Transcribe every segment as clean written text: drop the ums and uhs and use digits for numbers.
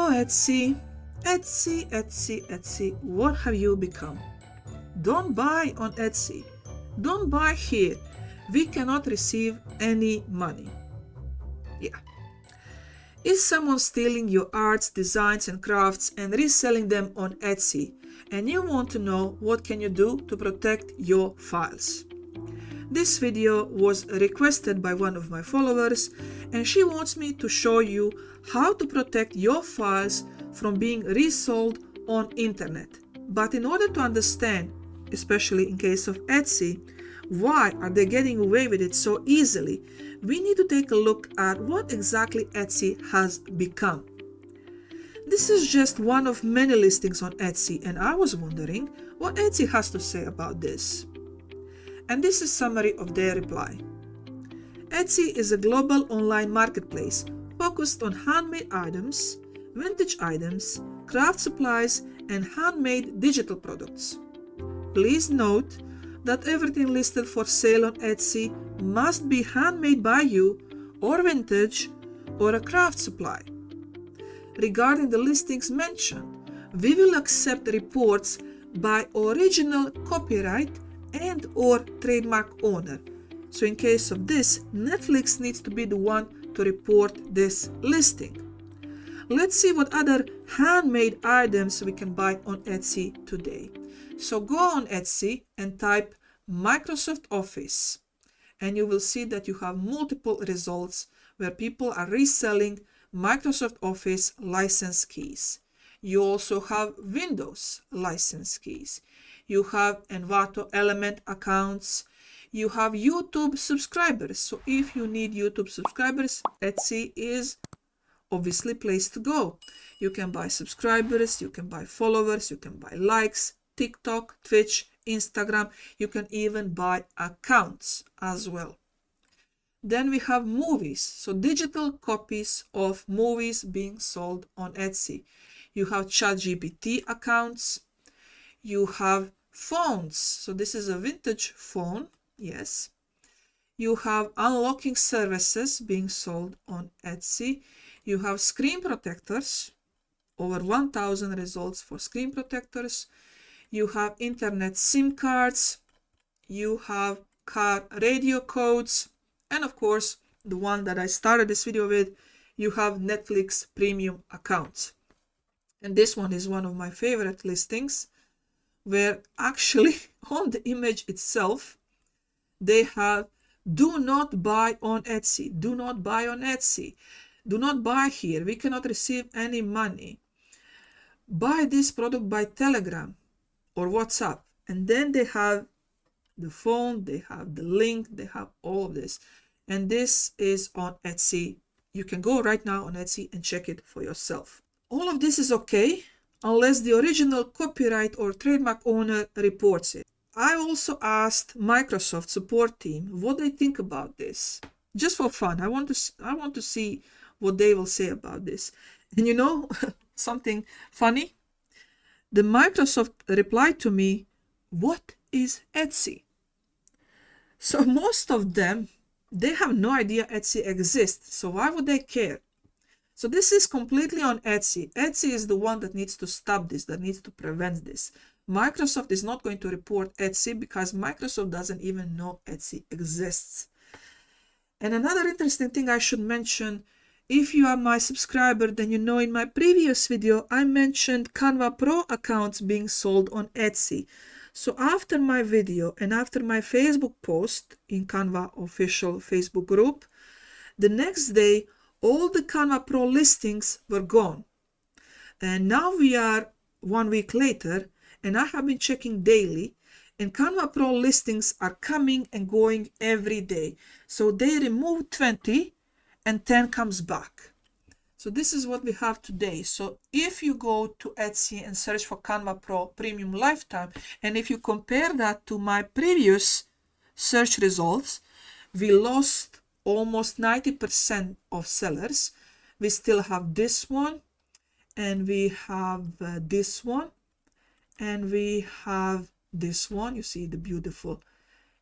Oh, Etsy, Etsy, Etsy, Etsy, what have you become? Don't buy on Etsy. Don't buy here. We cannot receive any money. Yeah. Is someone stealing your arts, designs, and crafts and reselling them on Etsy? And you want to know what can you do to protect your files? This video was requested by one of my followers, and she wants me to show you how to protect your files from being resold on internet. But in order to understand, especially in case of Etsy, why are they getting away with it so easily, we need to take a look at what exactly Etsy has become. This is just one of many listings on Etsy, and I was wondering what Etsy has to say about this. And this is a summary of their reply. Etsy is a global online marketplace focused on handmade items, vintage items, craft supplies, and handmade digital products. Please note that everything listed for sale on Etsy must be handmade by you, or vintage, or a craft supply. Regarding the listings mentioned, we will accept reports by original copyright and/or trademark owner. So in case of this, Netflix needs to be the one to report this listing. Let's see what other handmade items we can buy on Etsy today. So go on Etsy and type Microsoft Office, and you will see that you have multiple results where people are reselling Microsoft Office license keys. You also have Windows license keys. You have Envato Element accounts. You have YouTube subscribers. So if you need YouTube subscribers, Etsy is obviously place to go. You can buy subscribers, you can buy followers, you can buy likes, TikTok, Twitch, Instagram. You can even buy accounts as well. Then we have movies. So digital copies of movies being sold on Etsy. You have ChatGPT accounts. You have phones. So this is a vintage phone. Yes. You have unlocking services being sold on Etsy. You have screen protectors. Over 1,000 results for screen protectors. You have internet SIM cards. You have car radio codes. And of course, the one that I started this video with, you have Netflix premium accounts. And this one is one of my favorite listings, where actually on the image itself, they have do not buy on Etsy, do not buy on Etsy, do not buy here, we cannot receive any money. Buy this product by Telegram or WhatsApp. And then they have the phone, they have the link, they have all of this. And this is on Etsy. You can go right now on Etsy and check it for yourself. All of this is okay unless the original copyright or trademark owner reports it. I also asked Microsoft support team what they think about this. Just for fun. I want to see what they will say about this. And you know, something funny? The Microsoft replied to me, "What is Etsy?" So most of them, they have no idea Etsy exists. So why would they care? So this is completely on Etsy. Etsy is the one that needs to stop this, that needs to prevent this. Microsoft is not going to report Etsy because Microsoft doesn't even know Etsy exists. And another interesting thing I should mention, if you are my subscriber, then you know in my previous video, I mentioned Canva Pro accounts being sold on Etsy. So after my video and after my Facebook post in Canva official Facebook group, the next day, all the Canva Pro listings were gone. And now we are 1 week later, and I have been checking daily, and Canva Pro listings are coming and going every day. So they remove 20 and 10 comes back. So this is what we have today. So if you go to Etsy and search for Canva Pro Premium Lifetime, and if you compare that to my previous search results, we lost almost 90% of sellers. We still have this one, and we have this one, and we have this one. You see the beautiful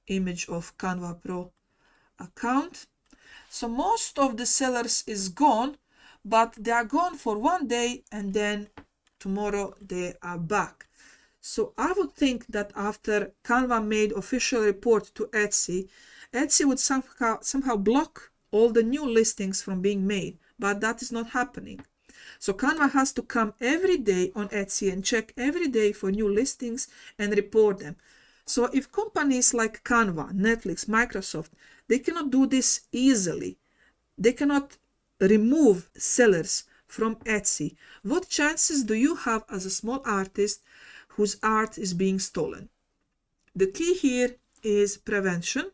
image of Canva Pro account. So most of the sellers is gone, but they are gone for one day and then tomorrow they are back. So I would think that after Canva made official report to Etsy, Etsy would somehow block all the new listings from being made, but that is not happening. So Canva has to come every day on Etsy and check every day for new listings and report them. So if companies like Canva, Netflix, Microsoft, they cannot do this easily, they cannot remove sellers from Etsy, what chances do you have as a small artist whose art is being stolen? The key here is prevention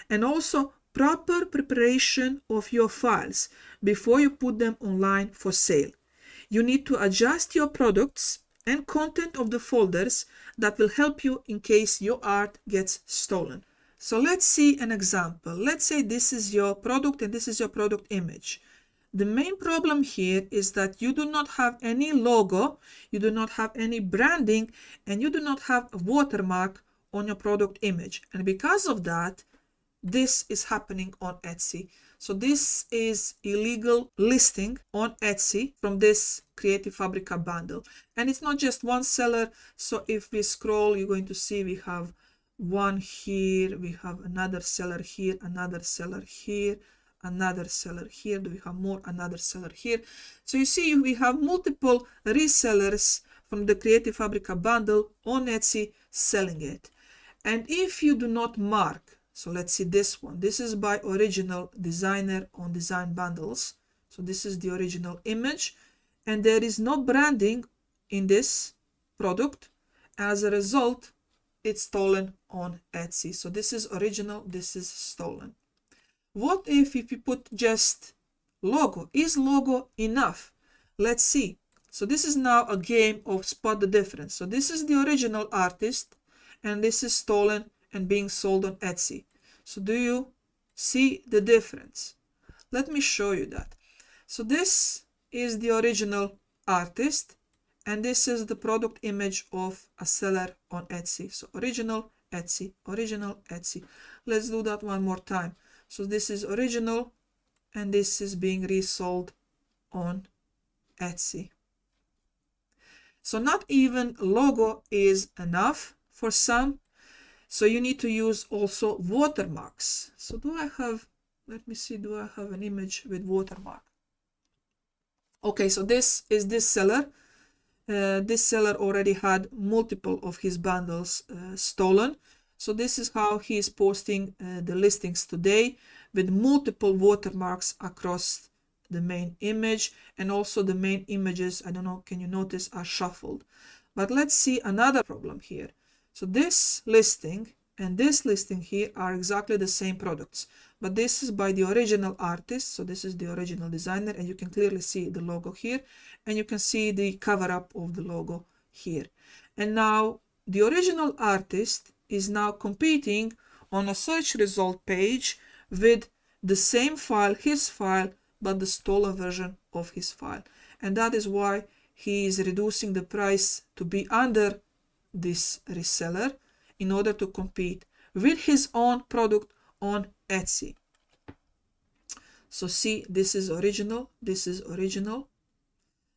and also proper preparation of your files before you put them online for sale. You need to adjust your products and content of the folders that will help you in case your art gets stolen. So let's see an example. Let's say this is your product and this is your product image. The main problem here is that you do not have any logo, you do not have any branding, and you do not have a watermark on your product image. And because of that, this is happening on Etsy. So this is illegal listing on Etsy from this Creative Fabrica bundle. And it's not just one seller. So if we scroll, you're going to see we have one here, we have another seller here, another seller here, another seller here. Do we have more? Another seller here. So you see we have multiple resellers from the Creative Fabrica bundle on Etsy selling it. And if you do not mark, so let's see this one. This is by original designer on design bundles. So this is the original image and there is no branding in this product. As a result, it's stolen on Etsy. So this is original, this is stolen. What if you put just logo? Is logo enough? Let's see. So this is now a game of spot the difference. So this is the original artist and this is stolen and being sold on Etsy. So do you see the difference? Let me show you that. So this is the original artist and this is the product image of a seller on Etsy. So original, Etsy, original, Etsy. Let's do that one more time. So this is original and this is being resold on Etsy. So not even logo is enough for some. So you need to use also watermarks. So do I have, let me see, do I have an image with watermark? Okay, so this is this seller. This seller already had multiple of his bundles stolen. So this is how he is posting the listings today with multiple watermarks across the main image, and also the main images, I don't know, can you notice, are shuffled. But let's see another problem here. So this listing and this listing here are exactly the same products, but this is by the original artist. So this is the original designer and you can clearly see the logo here and you can see the cover up of the logo here. And now the original artist is now competing on a search result page with the same file, his file, but the stolen version of his file. And that is why he is reducing the price to be under this reseller in order to compete with his own product on Etsy. So see, this is original, this is original,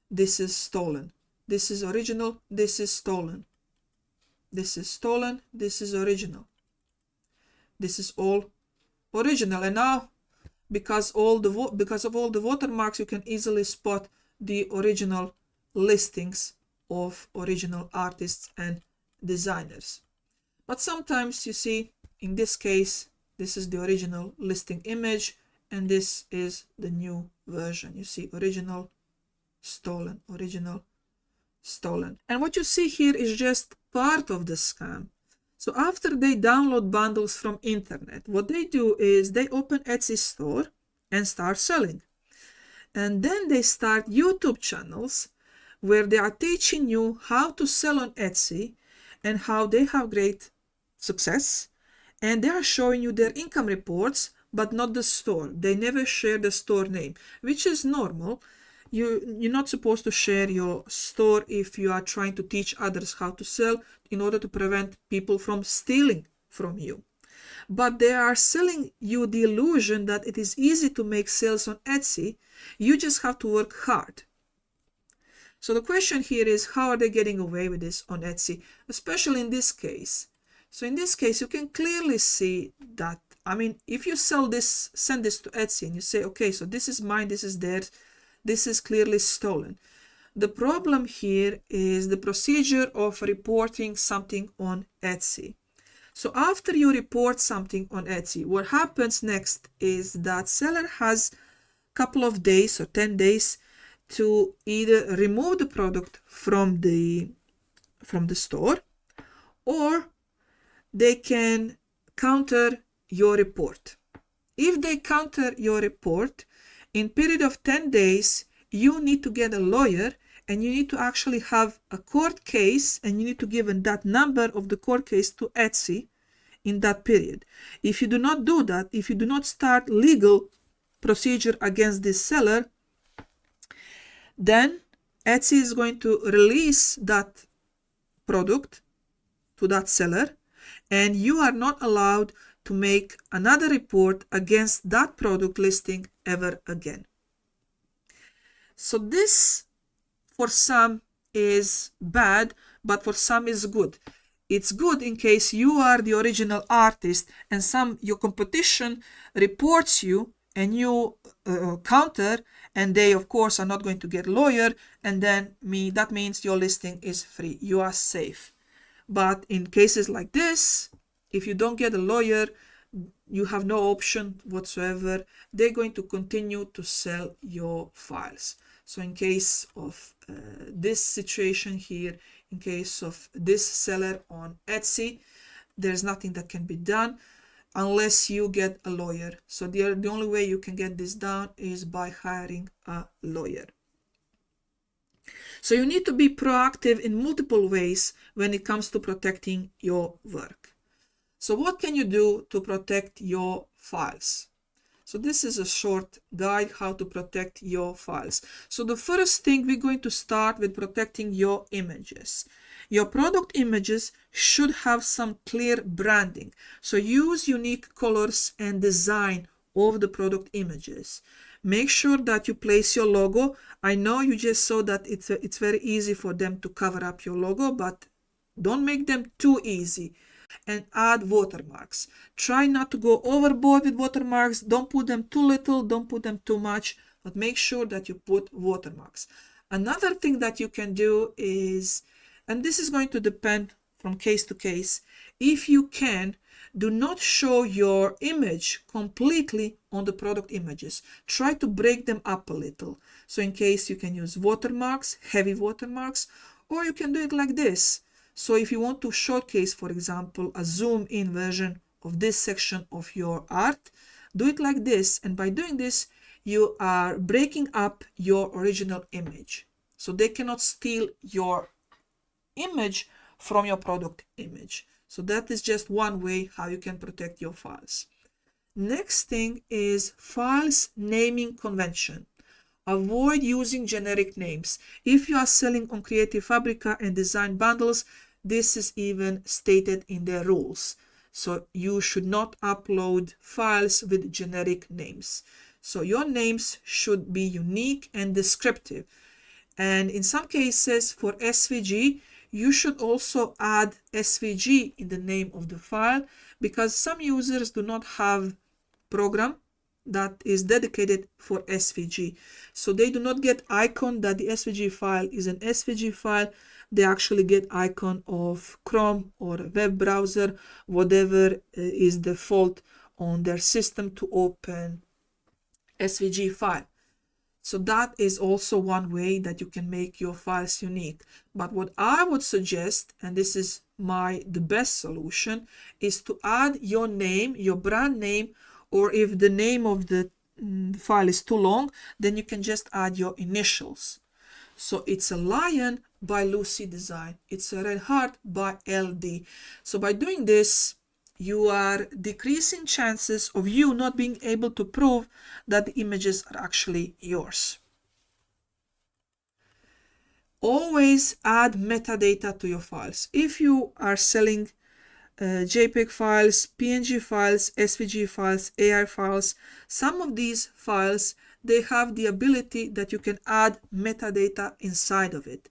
this is stolen, this is original, this is stolen, this is stolen, this is original, this is all original. And now because of all the watermarks, you can easily spot the original listings of original artists and designers. But sometimes you see, in this case, this is the original listing image and this is the new version. You see original, stolen, original, stolen. And what you see here is just part of the scam. So after they download bundles from internet, what they do is they open Etsy store and start selling. And then they start YouTube channels where they are teaching you how to sell on Etsy and how they have great success. And they are showing you their income reports, but not the store. They never share the store name, which is normal. You're not supposed to share your store if you are trying to teach others how to sell in order to prevent people from stealing from you. but they are selling you the illusion that it is easy to make sales on Etsy. You just have to work hard. So the question here is, how are they getting away with this on Etsy, especially in this case? So in this case, you can clearly see that, I mean, if you sell this, send this to Etsy and you say, okay, so this is mine, this is theirs, this is clearly stolen. The problem here is the procedure of reporting something on Etsy. So after you report something on Etsy, what happens next is that seller has a couple of days or 10 days to either remove the product from the store, or they can counter your report. If they counter your report, in period of 10 days, you need to get a lawyer and you need to actually have a court case, and you need to give that number of the court case to Etsy in that period. If you do not do that, if you do not start legal procedure against this seller, then Etsy is going to release that product to that seller, and you are not allowed to make another report against that product listing ever again. So this, for some, is bad, but for some is good. It's good in case you are the original artist and your competition reports you and you counter, and they of course are not going to get a lawyer, and then that means your listing is free, you are safe. But in cases like this, if you don't get a lawyer, you have no option whatsoever. They're going to continue to sell your files. So in case of this situation here, in case of this seller on Etsy, there's nothing that can be done unless you get a lawyer. So the only way you can get this done is by hiring a lawyer. So you need to be proactive in multiple ways when it comes to protecting your work. So what can you do to protect your files? So this is a short guide how to protect your files. So the first thing, we're going to start with protecting your images. Your product images should have some clear branding. So use unique colors and design of the product images. Make sure that you place your logo. I know you just saw that it's very easy for them to cover up your logo, but don't make them too easy. And add watermarks. Try not to go overboard with watermarks. Don't put them too little, don't put them too much, but make sure that you put watermarks. Another thing that you can do is, and this is going to depend from case to case, if you can, do not show your image completely on the product images. Try to break them up a little. So in case, you can use watermarks, heavy watermarks, or you can do it like this. So if you want to showcase, for example, a zoom in version of this section of your art, do it like this. And by doing this, you are breaking up your original image. So they cannot steal your image from your product image. So that is just one way how you can protect your files. Next thing is files naming convention. Avoid using generic names. If you are selling on Creative Fabrica and design bundles, this is even stated in their rules. So you should not upload files with generic names. So your names should be unique and descriptive. And in some cases for SVG, you should also add SVG in the name of the file, because some users do not have program that is dedicated for SVG. So they do not get icon that the SVG file is an SVG file. They actually get icon of Chrome or web browser, whatever is default on their system to open SVG file. So that is also one way that you can make your files unique. But what I would suggest, and this is the best solution, is to add your name, your brand name, or if the name of the file is too long, then you can just add your initials. So it's a lion by Lucy Design. It's a red heart by LD. So by doing this, you are decreasing chances of you not being able to prove that the images are actually yours. Always add metadata to your files. If you are selling JPEG files, PNG files, SVG files, AI files. Some of these files, they have the ability that you can add metadata inside of it.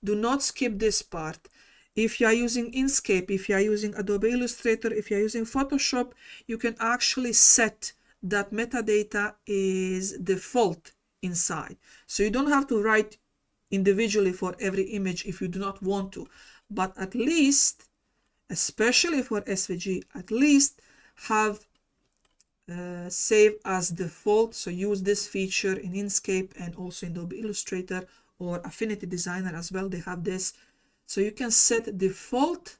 Do not skip this part. If you are using Inkscape, if you are using Adobe Illustrator, if you are using Photoshop, you can actually set that metadata is default inside. So you don't have to write individually for every image if you do not want to. But at least, especially for SVG, at least have save as default. So use this feature in Inkscape and also in Adobe Illustrator or Affinity Designer as well. They have this. So you can set default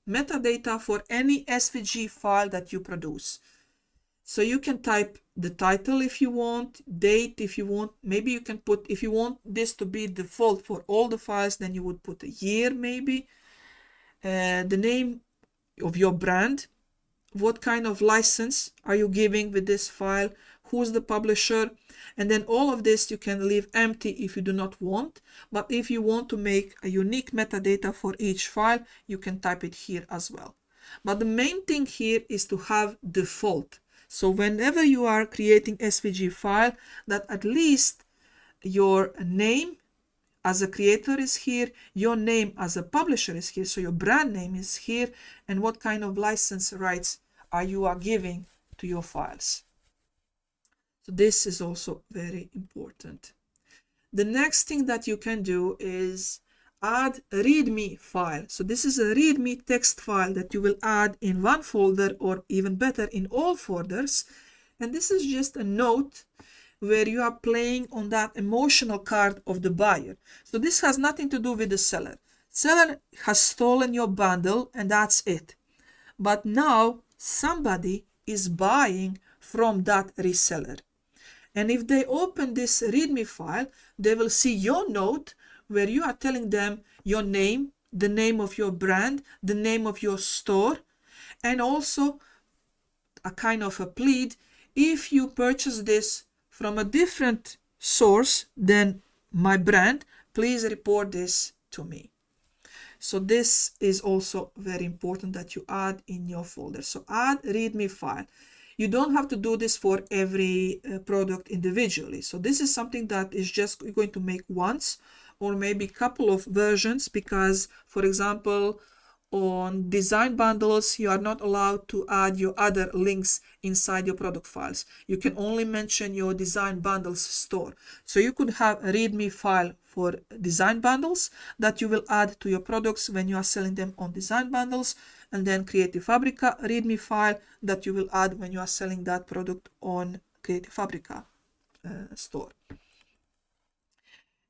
metadata for any SVG file that you produce. So you can type the title if you want, date if you want. Maybe you can put, if you want this to be default for all the files, then you would put a year maybe. The name of your brand. What kind of license are you giving with this file? Who's the publisher? And then all of this you can leave empty if you do not want. But if you want to make a unique metadata for each file, you can type it here as well. But the main thing here is to have default. So whenever you are creating SVG file, that at least your name as a creator is here, your name as a publisher is here, so your brand name is here, and what kind of license rights are you giving to your files. So this is also very important. The next thing that you can do is add a README file. So this is a README text file that you will add in one folder, or even better in all folders. And this is just a note where you are playing on that emotional card of the buyer. So this has nothing to do with the seller. Seller has stolen your bundle and that's it. But now somebody is buying from that reseller. And if they open this README file, they will see your note where you are telling them your name, the name of your brand, the name of your store, and also a kind of a plead. If you purchase this from a different source than my brand, please report this to me. So this is also very important that you add in your folder. So add README file. You don't have to do this for every product individually. So this is something that is just going to make once or maybe a couple of versions, because, for example, on design bundles, you are not allowed to add your other links inside your product files. You can only mention your design bundles store. So you could have a README file for design bundles that you will add to your products when you are selling them on design bundles, and then Creative Fabrica README file that you will add when you are selling that product on Creative Fabrica store.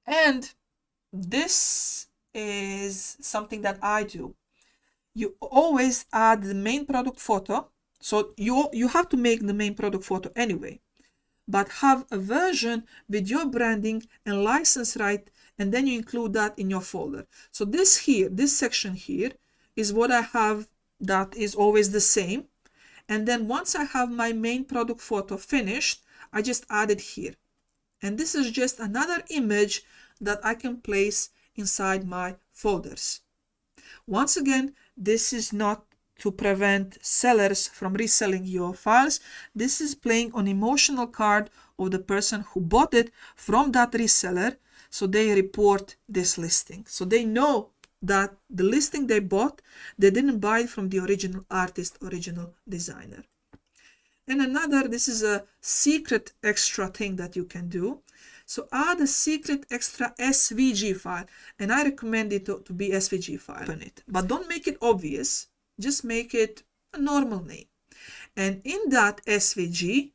And this is something that I do. You always add the main product photo. So you have to make the main product photo anyway, but have a version with your branding and license right, and then you include that in your folder. So this here, this section here is what I have that is always the same. And then once I have my main product photo finished, I just add it here. And this is just another image that I can place inside my folders. Once again, this is not to prevent sellers from reselling your files. This is playing on emotional card of the person who bought it from that reseller. So they report this listing. So they know that the listing they bought, they didn't buy it from the original artist, original designer. And another, this is a secret extra thing that you can do. So add a secret extra SVG file, and I recommend it to be SVG file. Open it, but don't make it obvious. Just make it a normal name. And in that SVG,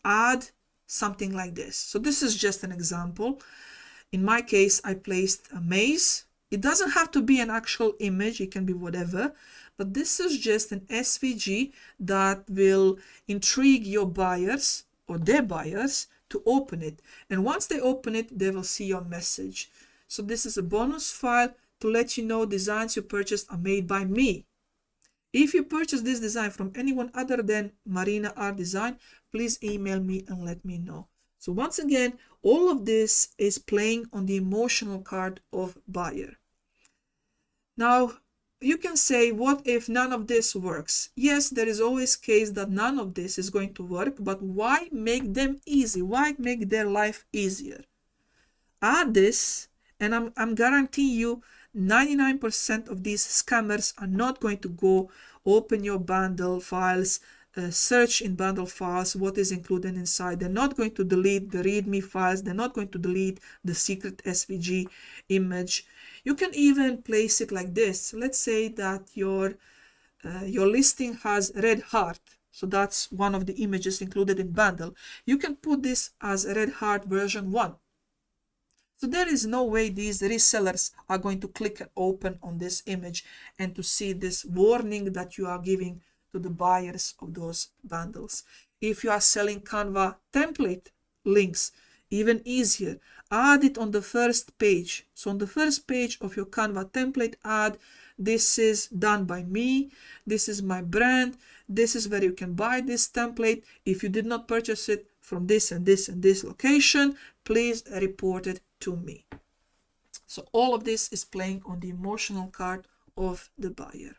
add something like this. So this is just an example. In my case, I placed a maze. It doesn't have to be an actual image. It can be whatever. But this is just an SVG that will intrigue your buyers or their buyers to open it. And once they open it, they will see your message. So this is a bonus file to let you know designs you purchased are made by me. If you purchase this design from anyone other than Marina Art Design, please email me and let me know. So once again, all of this is playing on the emotional card of buyer. Now, you can say, what if none of this works? Yes, there is always case that none of this is going to work, but why make them easy? Why make their life easier? Add this, and I'm guaranteeing you 99% of these scammers are not going to go open your bundle files, search in bundle files what is included inside. They're not going to delete the README files. They're not going to delete the secret SVG image. You can even place it like this. Let's say that your listing has red heart. So that's one of the images included in bundle. You can put this as red heart version 1. So there is no way these resellers are going to click and open on this image and to see this warning that you are giving to the buyers of those bundles. If you are selling Canva template links, even easier, add it on the first page. So on the first page of your Canva template, add, this is done by me, this is my brand, this is where you can buy this template. If you did not purchase it from this and this and this location, please report it to me. So all of this is playing on the emotional card of the buyer.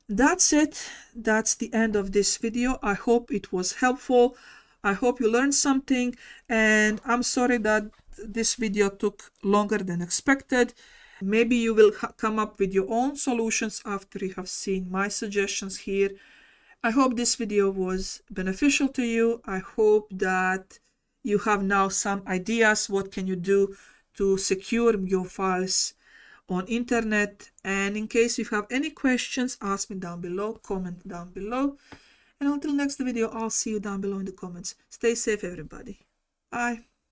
That's it. That's the end of this video. I hope it was helpful. I hope you learned something, and I'm sorry that this video took longer than expected. Maybe you will come up with your own solutions after you have seen my suggestions here. I hope this video was beneficial to you. I hope that you have now some ideas what can you do to secure your files on internet. And in case you have any questions, ask me down below, comment down below. And until next video, I'll see you down below in the comments. Stay safe, everybody. Bye.